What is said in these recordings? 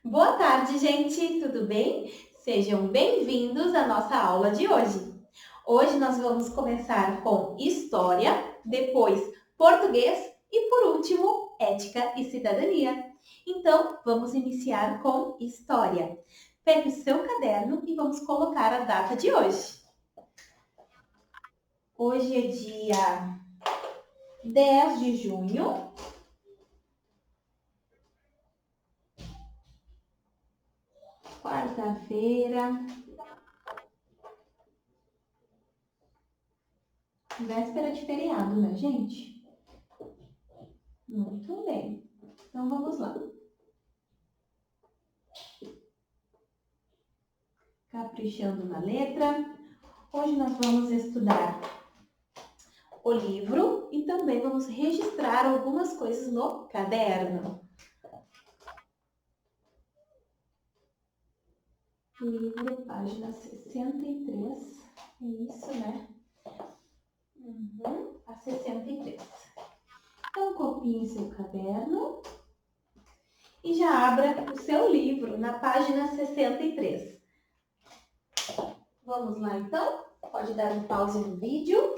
Boa tarde, gente! Tudo bem? Sejam bem-vindos à nossa aula de hoje. Hoje nós vamos começar com História, depois Português e, por último, Ética e Cidadania. Então, vamos iniciar com História. Pegue o seu caderno e vamos colocar a data de hoje. Hoje é dia 10 de junho. Quarta-feira, véspera de feriado, né, gente? Muito bem. Então, vamos lá. Caprichando na letra. Hoje nós vamos estudar o livro e também vamos registrar algumas coisas no caderno. Livro, página 63. É isso, né? A 63. Então, copie seu caderno e já abra o seu livro na página 63. Vamos lá, então? Pode dar um pause no vídeo,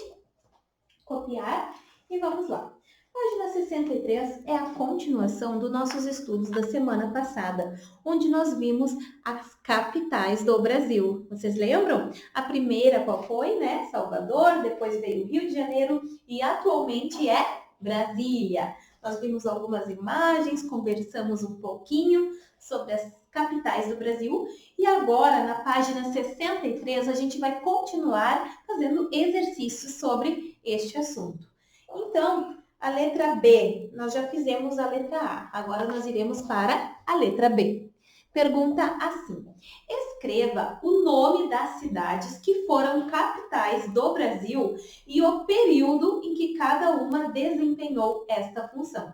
copiar e vamos lá. Página 63 é a continuação dos nossos estudos da semana passada, onde nós vimos as capitais do Brasil. Vocês lembram? A primeira qual foi, né? Salvador, depois veio Rio de Janeiro e atualmente é Brasília. Nós vimos algumas imagens, conversamos um pouquinho sobre as capitais do Brasil e agora na página 63 a gente vai continuar fazendo exercícios sobre este assunto. Então, a letra B, nós já fizemos a letra A, agora nós iremos para a letra B. Pergunta assim: escreva o nome das cidades que foram capitais do Brasil e o período em que cada uma desempenhou esta função.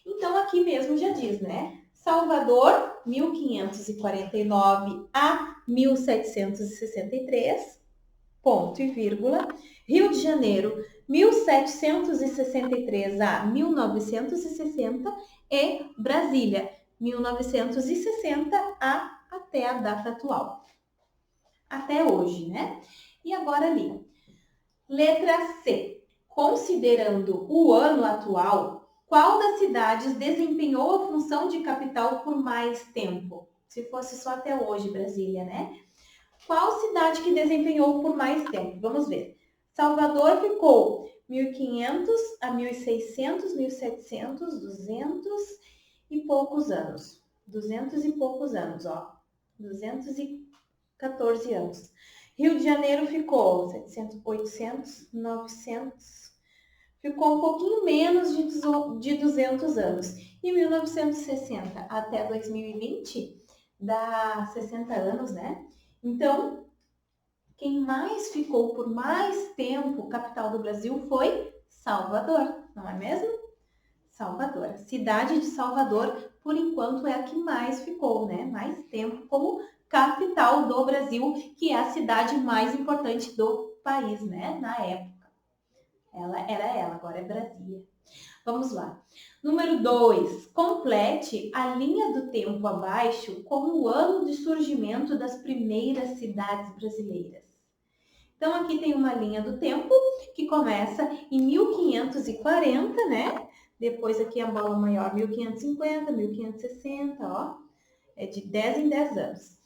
Então, aqui mesmo já diz, né? Salvador, 1549 a 1763, ponto e vírgula. Rio de Janeiro, 1763 a 1960 e Brasília, 1960 até a data atual. Até hoje, né? E agora ali. Letra C. Considerando o ano atual, qual das cidades desempenhou a função de capital por mais tempo? Se fosse só até hoje, Brasília, né? Qual cidade que desempenhou por mais tempo? Vamos ver. Salvador ficou 1500 a 1600, 1700, 200 e poucos anos. 200 e poucos anos, ó. 214 anos. Rio de Janeiro ficou 700, 800, 900. Ficou um pouquinho menos de 200 anos. E 1960 até 2020 dá 60 anos, né? Então, quem mais ficou por mais tempo capital do Brasil foi Salvador, não é mesmo? Salvador. A cidade de Salvador, por enquanto, é a que mais ficou, né? Mais tempo como capital do Brasil, que é a cidade mais importante do país, né? Na época. Ela, agora é Brasília. Vamos lá. Número 2. Complete a linha do tempo abaixo com o ano de surgimento das primeiras cidades brasileiras. Então, aqui tem uma linha do tempo que começa em 1540, né? Depois aqui a bola maior, 1550, 1560, ó. É de 10 em 10 anos.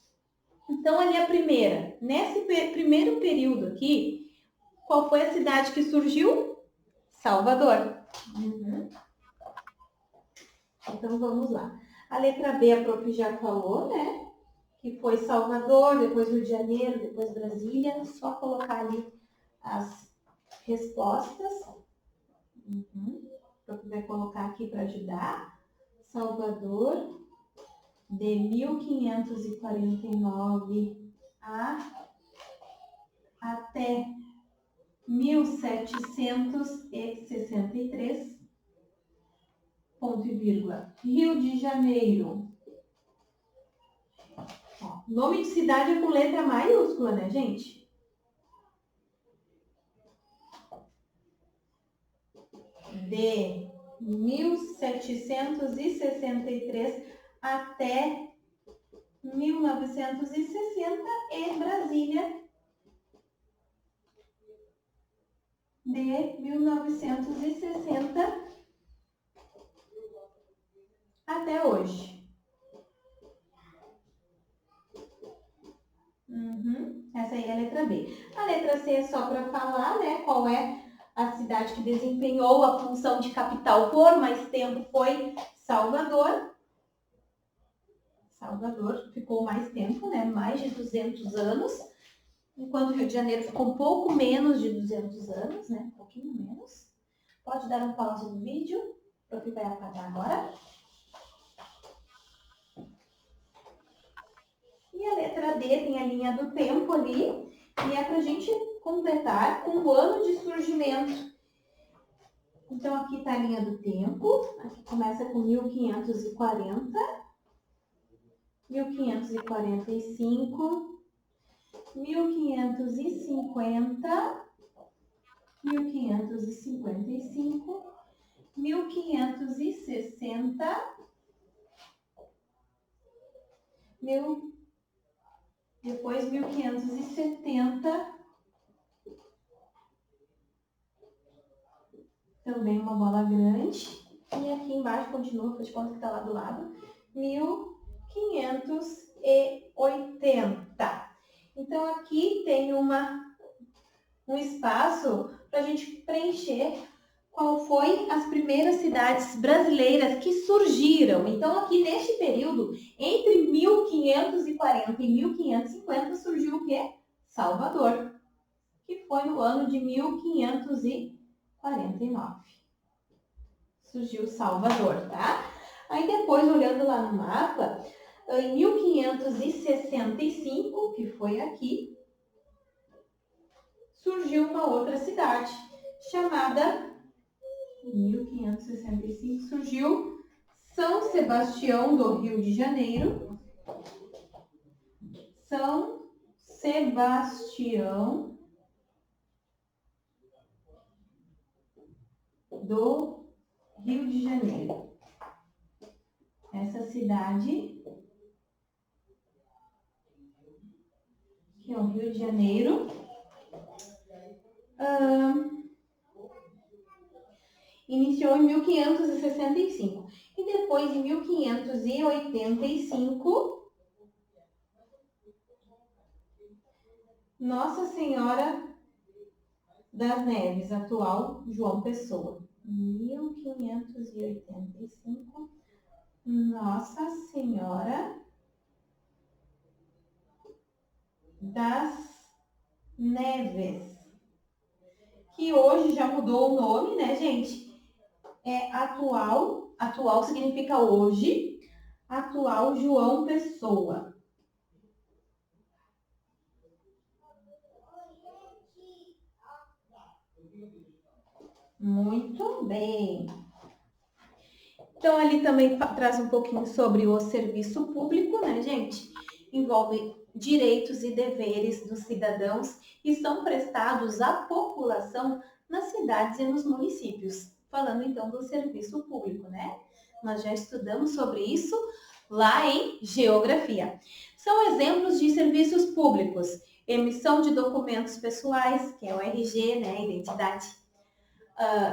Então, ali a primeira. Nesse primeiro período aqui, qual foi a cidade que surgiu? Salvador. Então, vamos lá. A letra B, a própria já falou, né? Que foi Salvador, depois Rio de Janeiro, depois Brasília. Só colocar ali as respostas. Eu vou colocar aqui para ajudar. Salvador, de 1549 até 1763, ponto e vírgula. Rio de Janeiro. Ó, nome de cidade é com letra maiúscula, né, gente? De 1763 até 1960 e Brasília de 1960 até hoje. Essa aí é a letra B. A letra C é só para falar, né, qual é a cidade que desempenhou a função de capital por mais tempo, foi Salvador. Salvador ficou mais tempo, né, mais de 200 anos, enquanto Rio de Janeiro ficou um pouco menos de 200 anos, né, um pouquinho menos. Pode dar um pause no vídeo, para o que vai apagar agora. E a letra D tem a linha do tempo ali, e é para a gente completar com o ano de surgimento. Então, aqui está a linha do tempo, aqui começa com 1540, 1545, 1550, 1555, 1560, depois 1570, também uma bola grande, e aqui embaixo continua, faz de conta que está lá do lado, 1580. Então aqui tem um espaço para a gente preencher qual foi as primeiras cidades brasileiras que surgiram. Então aqui neste período, entre 1540 e 1550, surgiu o quê? Salvador, que foi no ano de 1549. Surgiu Salvador, tá? Aí depois, olhando lá no mapa, em 1565, que foi aqui, surgiu uma outra cidade chamada, em 1565, surgiu São Sebastião do Rio de Janeiro. São Sebastião do Rio de Janeiro. Essa cidade, que é o Rio de Janeiro, iniciou em 1565. E depois, em 1585, Nossa Senhora das Neves, atual João Pessoa. 1585, Nossa Senhora das Neves, que hoje já mudou o nome, né, gente? É atual significa hoje, atual João Pessoa. Muito bem. Então, ali também traz um pouquinho sobre o serviço público, né, gente? Envolve direitos e deveres dos cidadãos e são prestados à população nas cidades e nos municípios. Falando, então, do serviço público, né? Nós já estudamos sobre isso lá em Geografia. São exemplos de serviços públicos. Emissão de documentos pessoais, que é o RG, né, identidade,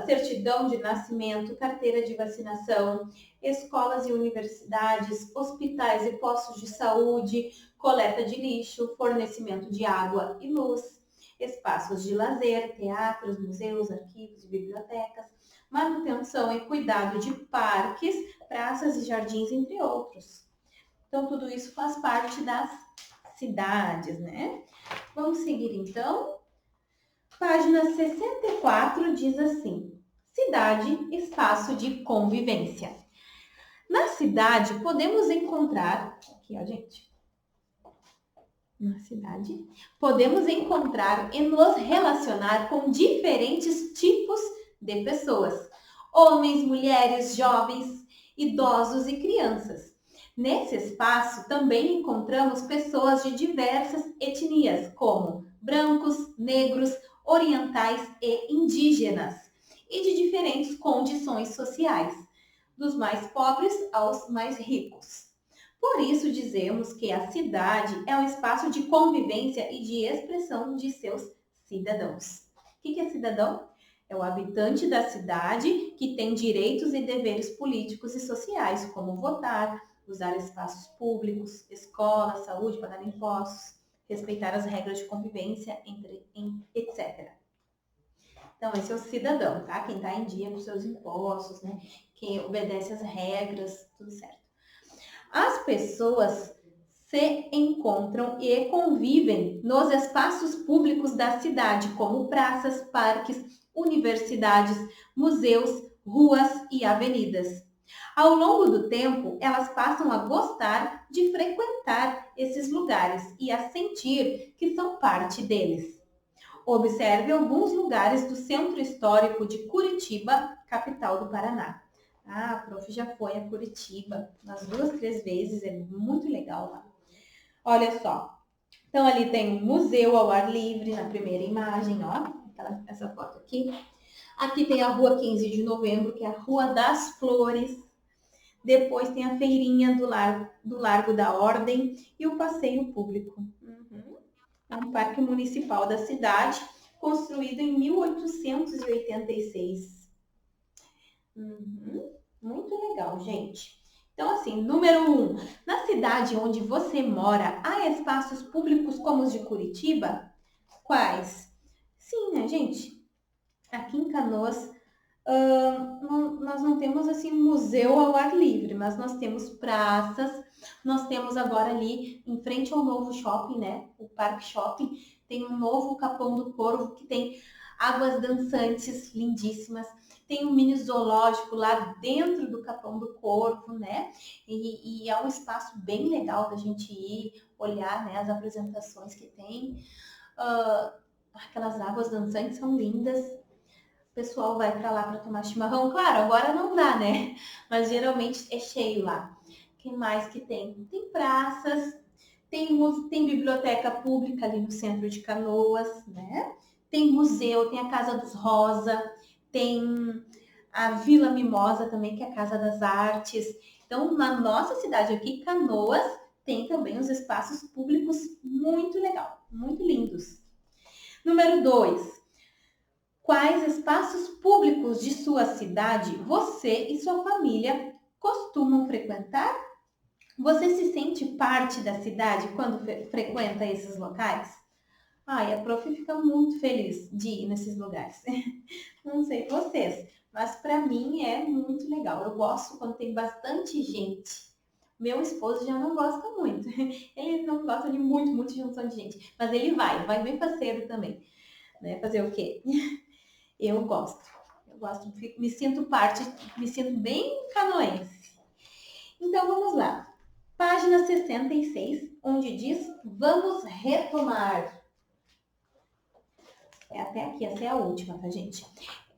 certidão de nascimento, carteira de vacinação, escolas e universidades, hospitais e postos de saúde, coleta de lixo, fornecimento de água e luz, espaços de lazer, teatros, museus, arquivos e bibliotecas, manutenção e cuidado de parques, praças e jardins, entre outros. Então, tudo isso faz parte das cidades, né? Vamos seguir, então. Página 64 diz assim: cidade, espaço de convivência. Na cidade, podemos encontrar, aqui, ó, gente. Na cidade, podemos encontrar e nos relacionar com diferentes tipos de pessoas: homens, mulheres, jovens, idosos e crianças. Nesse espaço, também encontramos pessoas de diversas etnias, como brancos, negros, orientais e indígenas, e de diferentes condições sociais, dos mais pobres aos mais ricos. Por isso dizemos que a cidade é um espaço de convivência e de expressão de seus cidadãos. O que é cidadão? É o habitante da cidade que tem direitos e deveres políticos e sociais, como votar, usar espaços públicos, escola, saúde, pagar impostos, respeitar as regras de convivência, etc. Então, esse é o cidadão, tá? Quem está em dia com seus impostos, né? Quem obedece às regras, tudo certo. As pessoas se encontram e convivem nos espaços públicos da cidade, como praças, parques, universidades, museus, ruas e avenidas. Ao longo do tempo, elas passam a gostar de frequentar esses lugares e a sentir que são parte deles. Observe alguns lugares do Centro Histórico de Curitiba, capital do Paraná. Ah, a prof já foi a Curitiba umas 2, 3 vezes, é muito legal lá. Olha só, então ali tem um museu ao ar livre na primeira imagem, ó, essa foto aqui. Aqui tem a Rua 15 de Novembro, que é a Rua das Flores. Depois tem a feirinha do Largo da Ordem e o passeio público. É um parque municipal da cidade, construído em 1886. Muito legal, gente. Então, assim, número 1, na cidade onde você mora, há espaços públicos como os de Curitiba? Quais? Sim, né, gente? Aqui em Canoas, nós não temos, assim, museu ao ar livre, mas nós temos praças, nós temos agora ali, em frente ao novo shopping, né, o Parque Shopping, tem um novo Capão do Corvo, que tem águas dançantes lindíssimas, tem um mini zoológico lá dentro do Capão do Corvo, né? E é um espaço bem legal da gente ir olhar, né, as apresentações que tem. Aquelas águas dançantes são lindas. O pessoal vai para lá para tomar chimarrão. Claro, agora não dá, né? Mas geralmente é cheio lá. O que mais que tem? Tem praças, tem biblioteca pública ali no centro de Canoas, né? Tem museu, tem a Casa dos Rosa, tem a Vila Mimosa também, que é a Casa das Artes. Então, na nossa cidade aqui, Canoas, tem também os espaços públicos muito legal, muito lindos. Número 2. Quais espaços públicos de sua cidade você e sua família costumam frequentar? Você se sente parte da cidade quando frequenta esses locais? E a prof fica muito feliz de ir nesses lugares. Não sei vocês, mas para mim é muito legal. Eu gosto quando tem bastante gente. Meu esposo já não gosta muito. Ele não gosta de muita junção de gente. Mas ele vai bem parceiro também. Né? Fazer o quê? Eu gosto, me sinto parte, me sinto bem canoense. Então vamos lá. Página 66, onde diz vamos retomar. É até aqui, essa é a última, tá, gente?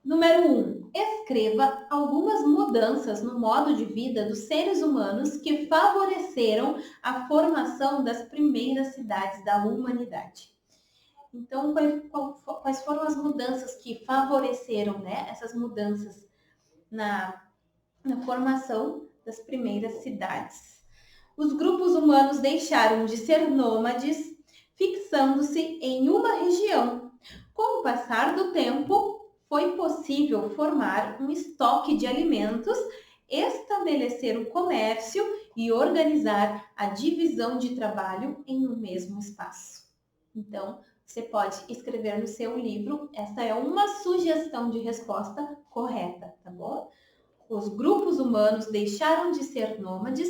Número 1. Escreva algumas mudanças no modo de vida dos seres humanos que favoreceram a formação das primeiras cidades da humanidade. Então, quais foram as mudanças que favoreceram, né, essas mudanças na formação das primeiras cidades? Os grupos humanos deixaram de ser nômades, fixando-se em uma região. Com o passar do tempo, foi possível formar um estoque de alimentos, estabelecer o comércio e organizar a divisão de trabalho em um mesmo espaço. Então, você pode escrever no seu livro, essa é uma sugestão de resposta correta, tá bom? Os grupos humanos deixaram de ser nômades,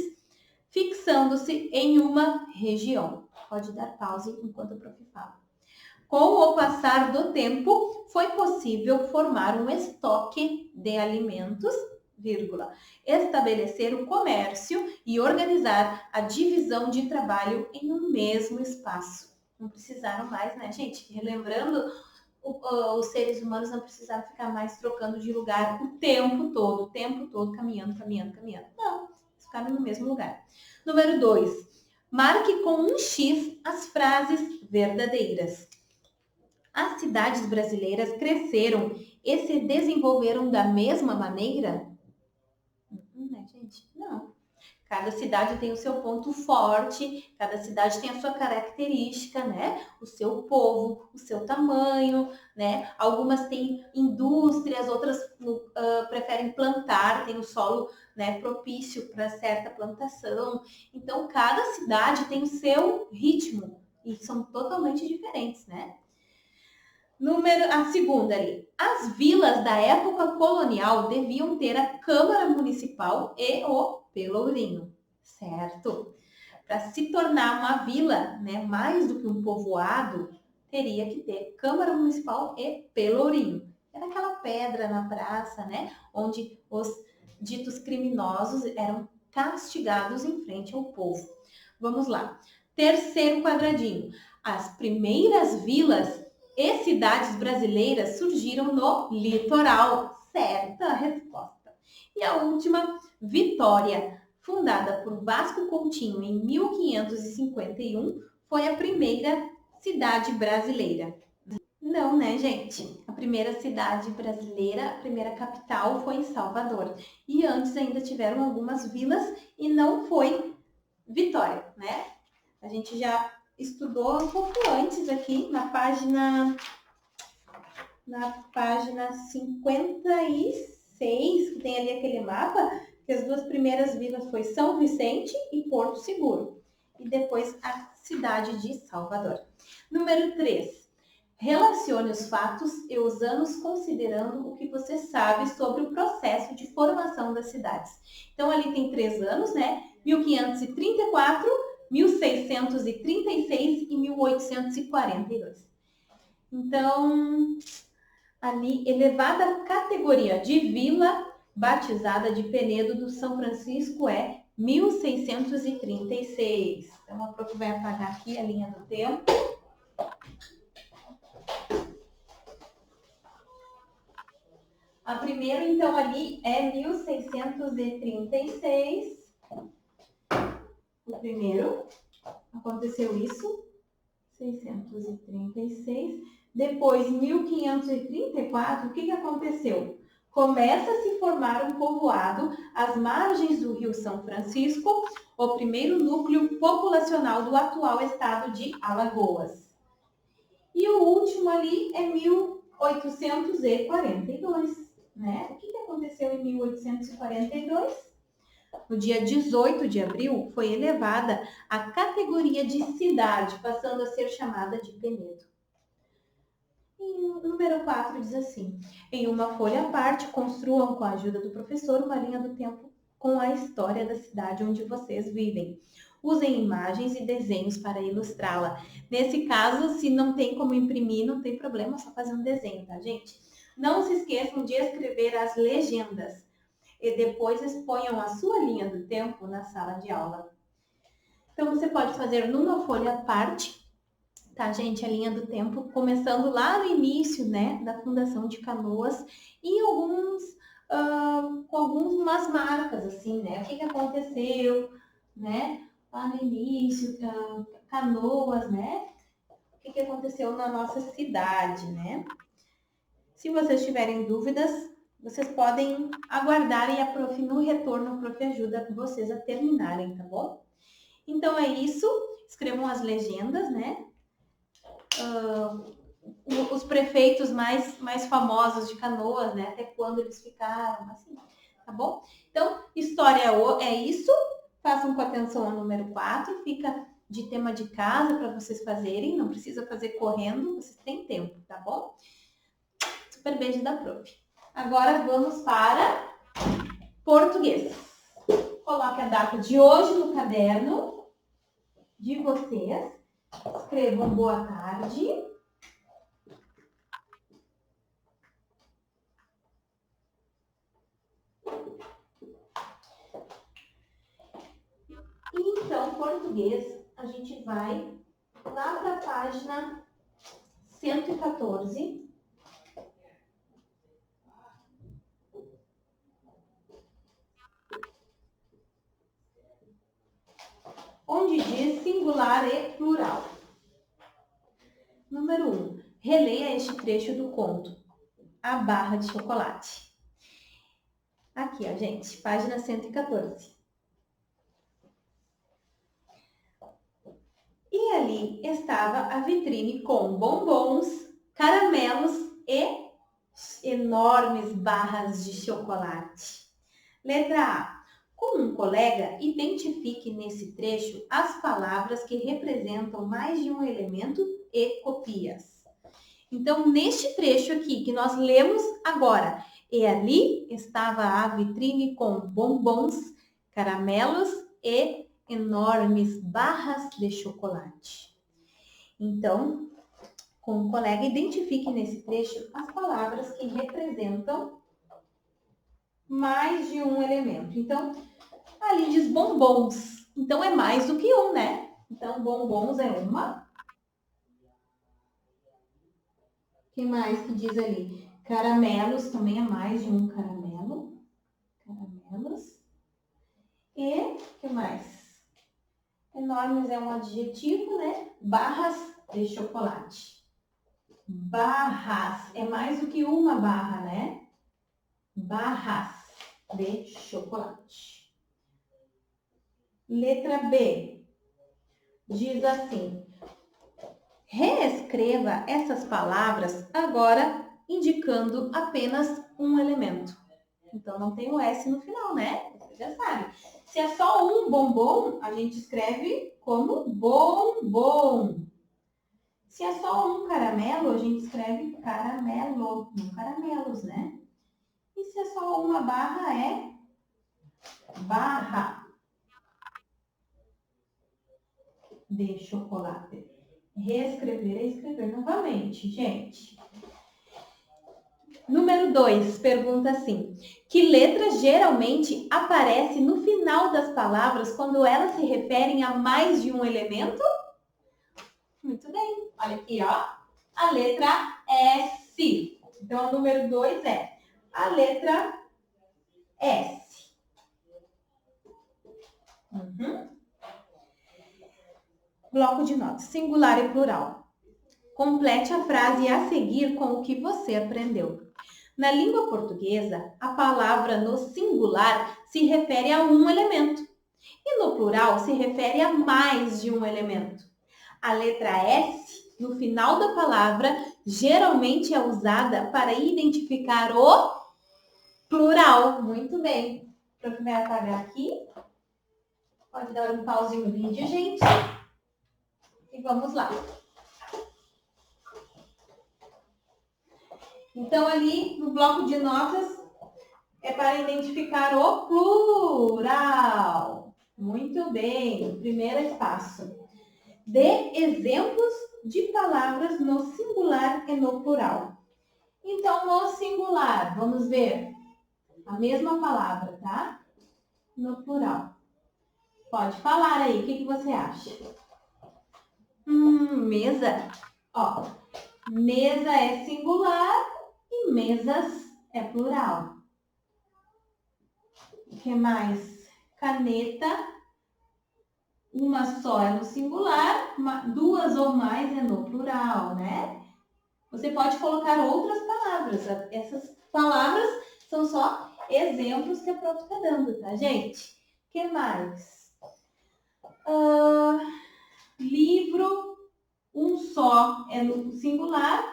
fixando-se em uma região. Pode dar pause enquanto o prof fala. Com o passar do tempo, foi possível formar um estoque de alimentos, estabelecer o comércio e organizar a divisão de trabalho em um mesmo espaço. Não precisaram mais, né, gente? Relembrando, os seres humanos não precisaram ficar mais trocando de lugar o tempo todo, caminhando. Não, ficaram no mesmo lugar. Número 2. Marque com um X as frases verdadeiras. As cidades brasileiras cresceram e se desenvolveram da mesma maneira? Né, gente? Não. Cada cidade tem o seu ponto forte, cada cidade tem a sua característica, né? O seu povo, o seu tamanho, né? Algumas têm indústrias, outras preferem plantar, tem o solo, né, propício para certa plantação. Então, cada cidade tem o seu ritmo e são totalmente diferentes, né? A segunda ali. As vilas da época colonial deviam ter a Câmara Municipal e o Pelourinho, certo? Para se tornar uma vila, né, mais do que um povoado, teria que ter Câmara Municipal e Pelourinho. Era aquela pedra na praça, né, onde os ditos criminosos eram castigados em frente ao povo. Vamos lá. Terceiro quadradinho. As primeiras vilas e cidades brasileiras surgiram no litoral. Certa resposta. E a última, Vitória, fundada por Vasco Coutinho em 1551, foi a primeira cidade brasileira. Não, né, gente? A primeira cidade brasileira, a primeira capital foi em Salvador. E antes ainda tiveram algumas vilas e não foi Vitória, né? A gente já estudou um pouco antes aqui na página 56, que tem ali aquele mapa, que as duas primeiras vilas foi São Vicente e Porto Seguro. E depois a cidade de Salvador. Número 3. Relacione os fatos e os anos considerando o que você sabe sobre o processo de formação das cidades. Então, ali tem 3 anos, né? 1534, 1636 e 1842. Então, ali, elevada à categoria de vila, batizada de Penedo do São Francisco, é 1636. Então, a prof vai apagar aqui a linha do tempo. A primeira, então, ali é 1636. O primeiro, aconteceu isso. 636. Depois, 1534, o que aconteceu? Começa a se formar um povoado às margens do Rio São Francisco, o primeiro núcleo populacional do atual estado de Alagoas. E o último ali é 1842. Né? O que aconteceu em 1842? No dia 18 de abril, foi elevada à categoria de cidade, passando a ser chamada de Penedo. E o número 4 diz assim: em uma folha à parte, construam com a ajuda do professor uma linha do tempo com a história da cidade onde vocês vivem. Usem imagens e desenhos para ilustrá-la. Nesse caso, se não tem como imprimir, não tem problema, é só fazer um desenho, tá, gente? Não se esqueçam de escrever as legendas e depois exponham a sua linha do tempo na sala de aula. Então, você pode fazer numa folha à parte, tá, gente? A linha do tempo, começando lá no início, né, da fundação de Canoas e com algumas marcas, assim, né? O que aconteceu, né? Lá no início, Canoas, né? O que aconteceu na nossa cidade, né? Se vocês tiverem dúvidas, vocês podem aguardar e a prof, no retorno, a prof ajuda vocês a terminarem, tá bom? Então é isso, escrevam as legendas, né? Os prefeitos mais famosos de Canoas, né? Até quando eles ficaram, assim, tá bom? Então, história é isso, façam com atenção ao número 4, fica de tema de casa para vocês fazerem, não precisa fazer correndo, vocês têm tempo, tá bom? Super beijo da prof. Agora vamos para português. Coloque a data de hoje no caderno de vocês. Escrevam boa tarde. Então, português, a gente vai lá para a página 114. Onde diz singular e plural. Número 1. Releia este trecho do conto, A Barra de Chocolate. Aqui, ó, gente, página 114. ali estava a vitrine com bombons, caramelos e enormes barras de chocolate. Letra A. Com um colega, identifique nesse trecho as palavras que representam mais de um elemento e copias. Então, neste trecho aqui que nós lemos agora, e ali estava a vitrine com bombons, caramelos e enormes barras de chocolate. Então, com o colega, identifique nesse trecho as palavras que representam mais de um elemento. Então, ali diz bombons. Então, é mais do que um, né? Então, bombons é uma. O que mais que diz ali? Caramelos também é mais de um caramelo. Caramelos. E, o que mais? Enormes é um adjetivo, né? Barras de chocolate. Barras. É mais do que uma barra, né? Barras de chocolate. Letra B. Diz assim. Reescreva essas palavras agora indicando apenas um elemento. Então, não tem o S no final, né? Você já sabe. Se é só um bombom, a gente escreve como bombom. Se é só um caramelo, a gente escreve caramelo, não caramelos, né? E se é só uma barra, é barra de chocolate. Reescrever é escrever novamente, gente. Número 2, pergunta assim. Que letra geralmente aparece no final das palavras quando elas se referem a mais de um elemento? Muito bem. Olha aqui, ó. A letra S. Então, o número 2 é a letra S. Bloco de notas. Singular e plural. Complete a frase a seguir com o que você aprendeu. Na língua portuguesa, a palavra no singular se refere a um elemento e no plural se refere a mais de um elemento. A letra S, no final da palavra, geralmente é usada para identificar o plural. Muito bem. O prof vai apagar aqui. Pode dar um pause no vídeo, gente. E vamos lá. Então, ali no bloco de notas, é para identificar o plural. Muito bem. Primeiro espaço. Dê exemplos de palavras no singular e no plural. Então, no singular, vamos ver a mesma palavra, tá? No plural. Pode falar aí, o que você acha? Mesa. Ó, mesa é singular e mesas é plural. O que mais? Caneta. Uma só é no singular, duas ou mais é no plural, né? Você pode colocar outras palavras. Essas palavras são só exemplos que a prof está dando, tá, gente? O que mais? Livro, um só é no singular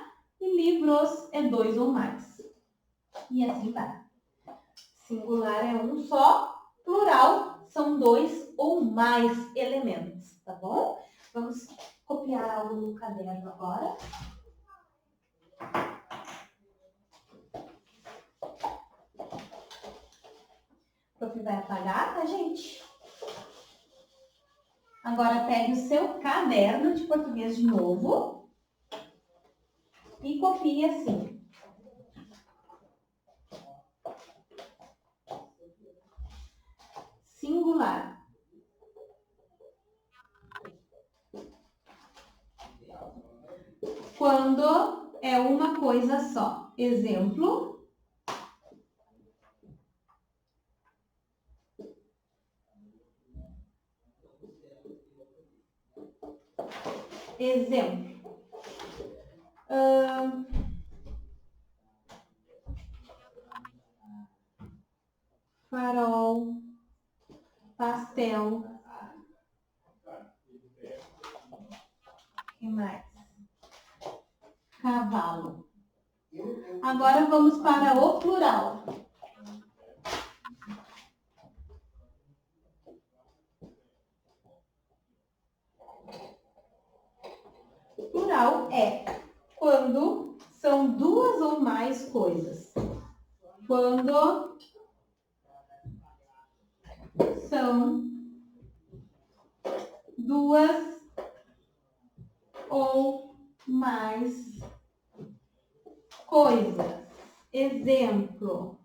e livros é dois ou mais. E assim vai. Singular é um só, plural são dois ou mais elementos, tá bom? Vamos copiar algo no caderno agora. O prof vai apagar, tá, gente? Agora pegue o seu caderno de português de novo e copie assim. Singular. Quando é uma coisa só. Exemplo. Exemplo. Farol, pastel, que mais? Cavalo. Agora vamos para o plural. Plural é quando são duas ou mais coisas. Quando são duas ou mais coisas. Exemplo.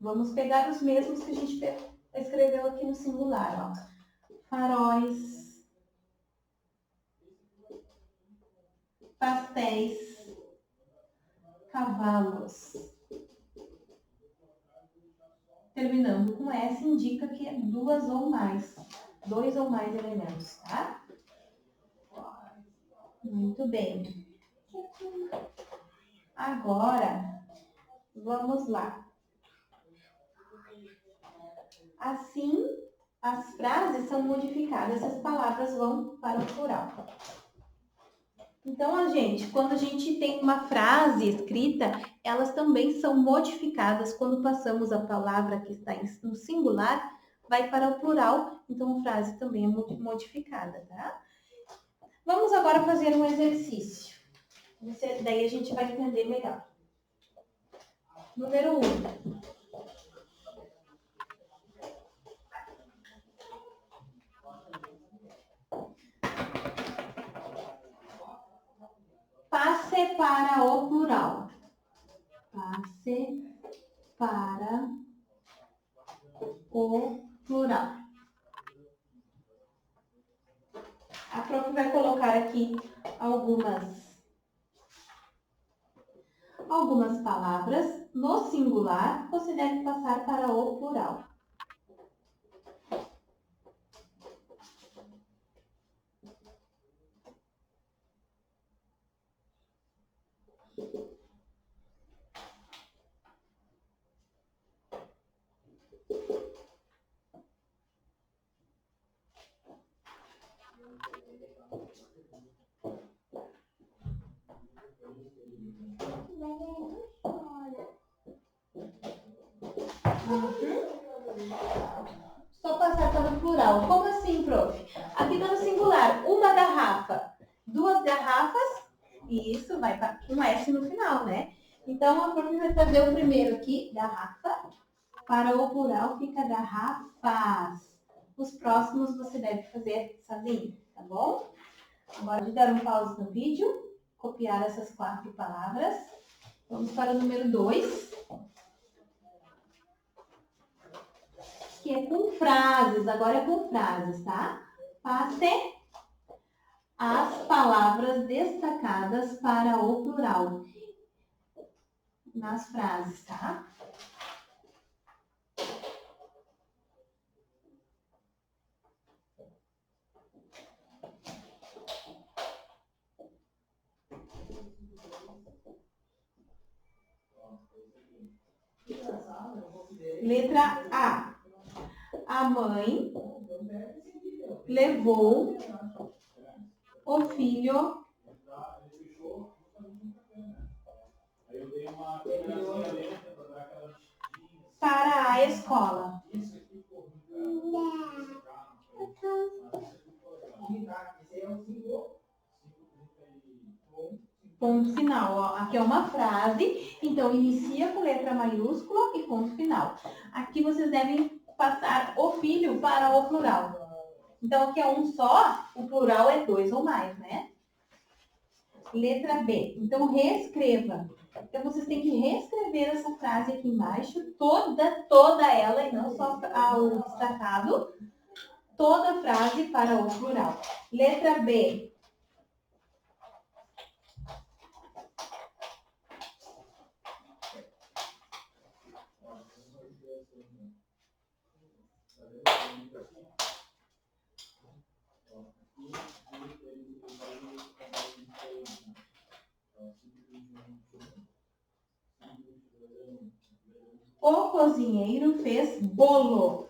Vamos pegar os mesmos que a gente escreveu aqui no singular, ó. Faróis, pastéis, cavalos. Terminando com S, indica que é duas ou mais, dois ou mais elementos, tá? Muito bem. Agora, vamos lá. Assim, as frases são modificadas, as palavras vão para o plural. Então, quando a gente tem uma frase escrita, elas também são modificadas quando passamos a palavra que está no singular, vai para o plural, então a frase também é modificada, tá? Vamos agora fazer um exercício. Daí a gente vai entender melhor. Número 1. Passe para o plural. Passe para o plural. A prof vai colocar aqui algumas palavras. No singular, você deve passar para o plural. Só passar para o plural. Como assim, prof? Aqui está no singular. Uma garrafa. Duas garrafas. E isso vai para um S no final, né? Então, a prof vai fazer o primeiro aqui, garrafa. Para o plural fica garrafas. Os próximos você deve fazer sozinho, tá bom? Agora, de dar um pause no vídeo, copiar essas 4 palavras. Vamos para o número 2. Que é com frases, agora é com frases, tá? Passe as palavras destacadas para o plural nas frases, tá? Letra A. A mãe levou o filho para a escola. Ponto final. Ó. Aqui é uma frase, então inicia com letra maiúscula e ponto final. Aqui vocês devem passar o filho para o plural. Então, aqui é um só, o plural é 2 ou mais, né? Letra B. Então, reescreva. Então, vocês têm que reescrever essa frase aqui embaixo, toda ela, e não só o destacado, toda a frase para o plural. Letra B. O cozinheiro fez bolo.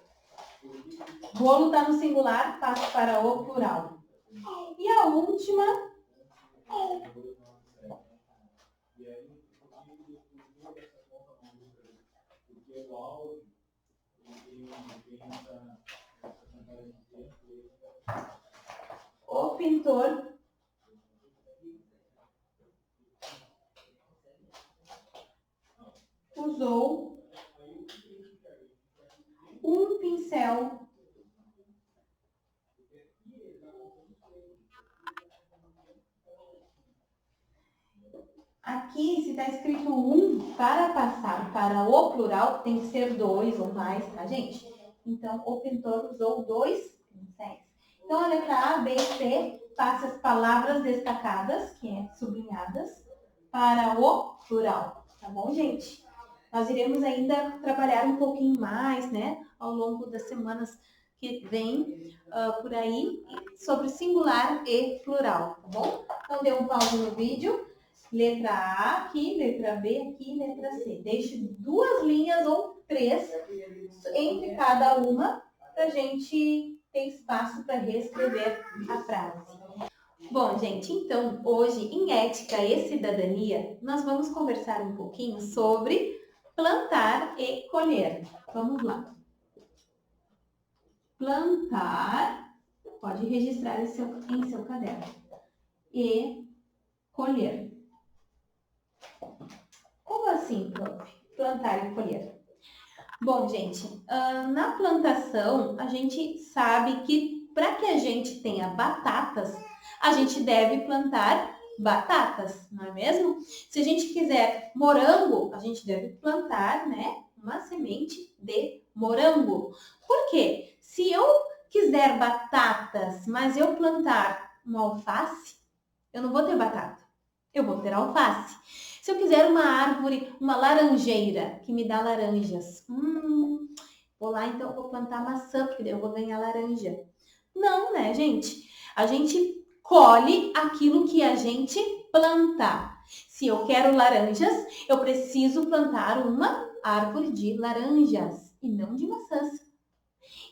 Bolo está no singular, passa para o plural. E a última, o pintor usou um pincel aqui, se está escrito um, para passar para o plural, tem que ser dois ou mais, tá, gente? Então, o pintor usou dois pincéis. Então, a letra A, B e C passa as palavras destacadas, que é sublinhadas, para o plural, tá bom, gente? Nós iremos ainda trabalhar um pouquinho mais, né, ao longo das semanas que vem por aí, sobre singular e plural, tá bom? Então, dê um pause no vídeo. Letra A aqui, letra B aqui, letra C. Deixe 2 linhas ou 3 entre cada uma para a gente ter espaço para reescrever a frase. Bom, gente, então hoje em Ética e Cidadania nós vamos conversar um pouquinho sobre plantar e colher. Vamos lá. Plantar, pode registrar em seu caderno. E colher. Como assim, prof? Plantar e colher? Bom, gente, na plantação, a gente sabe que para que a gente tenha batatas, a gente deve plantar batatas, não é mesmo? Se a gente quiser morango, a gente deve plantar, né, uma semente de morango. Por quê? Se eu quiser batatas, mas eu plantar uma alface, eu não vou ter batata, eu vou ter alface. Se eu quiser uma árvore, uma laranjeira, que me dá laranjas, vou lá então, vou plantar maçã, porque daí eu vou ganhar laranja. Não, né, gente? A gente colhe aquilo que a gente planta. Se eu quero laranjas, eu preciso plantar uma árvore de laranjas e não de maçãs.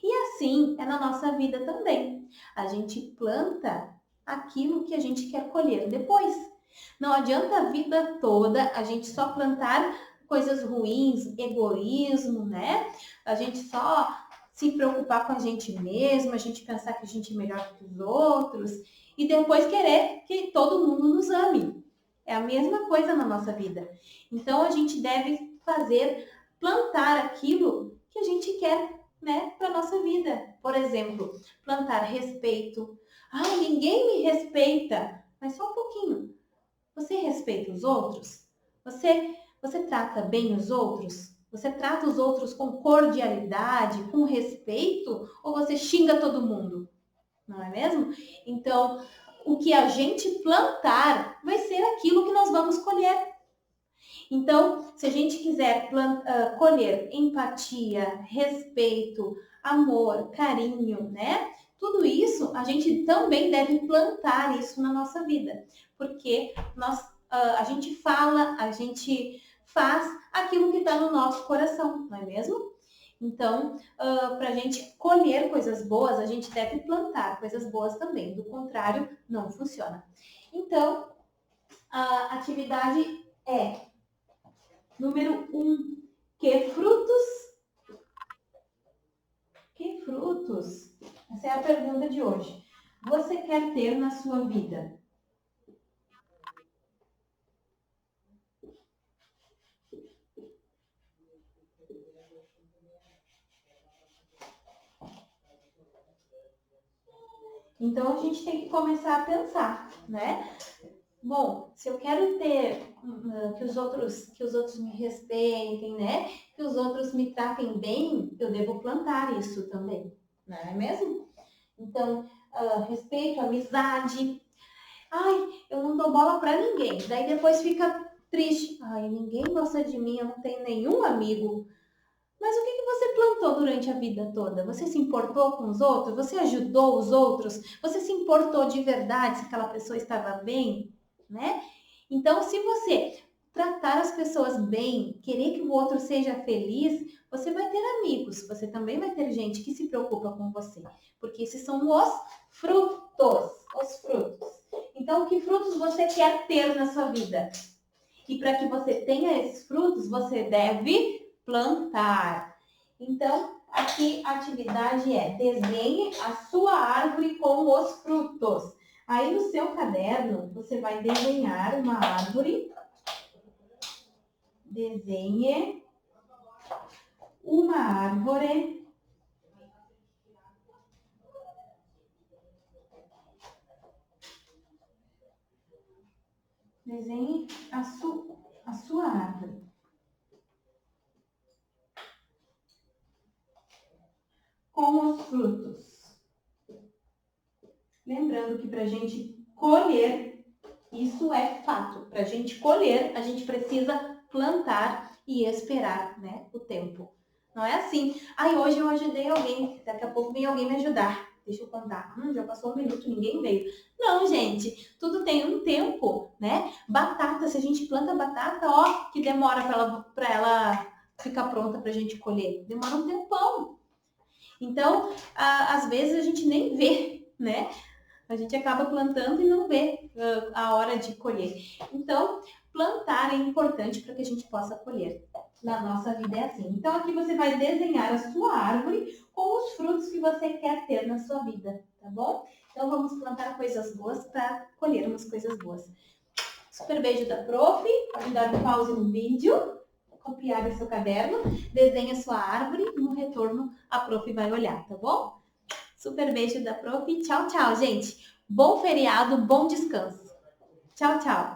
E assim é na nossa vida também. A gente planta aquilo que a gente quer colher depois. Não adianta a vida toda a gente só plantar coisas ruins, egoísmo, né? A gente só se preocupar com a gente mesmo, a gente pensar que a gente é melhor que os outros e depois querer que todo mundo nos ame. É a mesma coisa na nossa vida. Então a gente deve plantar aquilo que a gente quer, né, para nossa vida. Por exemplo, plantar respeito. Ai, ninguém me respeita, mas só um pouquinho. Você respeita os outros? Você trata bem os outros? Você trata os outros com cordialidade, com respeito? Ou você xinga todo mundo? Não é mesmo? Então, o que a gente plantar vai ser aquilo que nós vamos colher. Então, se a gente quiser colher empatia, respeito, amor, carinho, né? Tudo isso, a gente também deve plantar isso na nossa vida, porque a gente fala, a gente faz aquilo que está no nosso coração, não é mesmo? Então, para a gente colher coisas boas, a gente deve plantar coisas boas também, do contrário, não funciona. Então, a atividade é número 1. Que frutos? Que frutos? Essa é a pergunta de hoje. Você quer ter na sua vida? Então a gente tem que começar a pensar, né? Bom, se eu quero ter que os outros me respeitem, né? Que os outros me tratem bem, eu devo plantar isso também, não é mesmo? Então, respeito, amizade. Ai, eu não dou bola para ninguém. Daí depois fica triste. Ai, ninguém gosta de mim, eu não tenho nenhum amigo. Mas o que você plantou durante a vida toda? Você se importou com os outros? Você ajudou os outros? Você se importou de verdade se aquela pessoa estava bem, né? Então, se você tratar as pessoas bem, querer que o outro seja feliz, você vai ter amigos, você também vai ter gente que se preocupa com você, porque esses são os frutos. os frutos. Então, que frutos você quer ter na sua vida? E para que você tenha esses frutos, você deve plantar. Então, aqui a atividade é desenhe a sua árvore com os frutos. Aí no seu caderno, você vai desenhar uma árvore. Desenhe uma árvore desenhe a sua árvore com os frutos. Lembrando que para a gente colher, isso é fato. Para a gente colher, a gente precisa plantar e esperar, né, o tempo. Não é assim, hoje eu ajudei alguém, daqui a pouco vem alguém me ajudar. Deixa eu contar. Já passou 1 minuto, ninguém veio. Não, gente, tudo tem um tempo, né? Batata, se a gente planta batata, ó, que demora para ela ficar pronta para a gente colher. Demora um tempão. Então, às vezes a gente nem vê, né? A gente acaba plantando e não vê a hora de colher. Então, plantar é importante para que a gente possa colher. Na nossa vida é assim. Então, aqui você vai desenhar a sua árvore com os frutos que você quer ter na sua vida, tá bom? Então, vamos plantar coisas boas para colhermos coisas boas. Super beijo da prof. Pode dar um pause no vídeo, copiar o seu caderno, desenhe a sua árvore e no retorno a prof vai olhar, tá bom? Super beijo da prof. Tchau, tchau, gente. Bom feriado, bom descanso. Tchau, tchau.